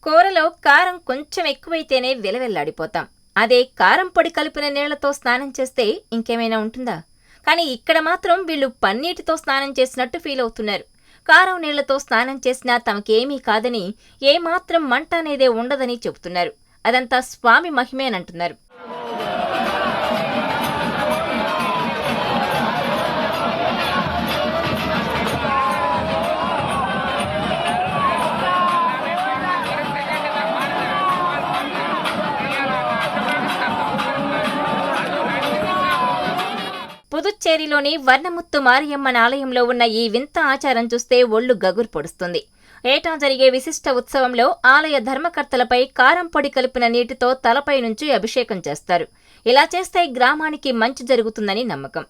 కూరలో కారం కొంచెం ఎక్కువైతేనే విలవిల్లాడిపోతాం. అదే కారం పొడి కలిపిన నీళ్లతో స్నానం చేస్తే ఇంకేమైనా ఉంటుందా? కానీ ఇక్కడ మాత్రం వీళ్ళు పన్నీటితో స్నానం చేసినట్టు ఫీల్ అవుతున్నారు. కారం నీళ్లతో స్నానం చేసినా తమకేమీ కాదని, ఏమాత్రం మంట అనేదే ఉండదని చెబుతున్నారు. అదంతా స్వామి మహిమేనంటున్నారు. పుదుచ్చేరిలోని వర్ణముత్తు మారియమ్మన్ ఆలయంలో ఉన్న ఈ వింత ఆచారం చూస్తే ఒళ్ళు గగురు పొడుస్తుంది. ఏటా జరిగే విశిష్ట ఉత్సవంలో ఆలయ ధర్మకర్తలపై కారం పొడి కలిపిన నీటితో తలపై నుంచి అభిషేకం చేస్తారు. ఇలా చేస్తే గ్రామానికి మంచి జరుగుతుందని నమ్మకం.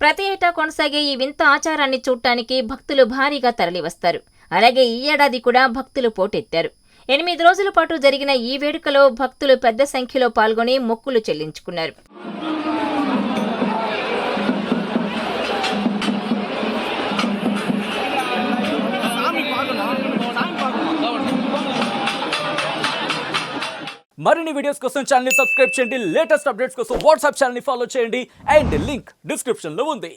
ప్రతి ఏటా కొనసాగే ఈ వింత ఆచారాన్ని చూడటానికి భక్తులు భారీగా తరలివస్తారు. అలాగే ఈ ఏడాది కూడా భక్తులు పోటెత్తారు. 8 రోజుల పాటు జరిగిన ఈ వేడుకలో భక్తులు పెద్ద సంఖ్యలో పాల్గొని మొక్కులు చెల్లించుకున్నారు. మరిన్ని వీడియోస్ కోసం ఛానల్ ని సబ్స్క్రైబ్ చేయండి. లేటెస్ట్ అప్డేట్స్ కోసం వాట్సాప్ ఛానల్ ని ఫాలో చేయండి. అండ్ లింక్ డిస్క్రిప్షన్ లో ఉంది.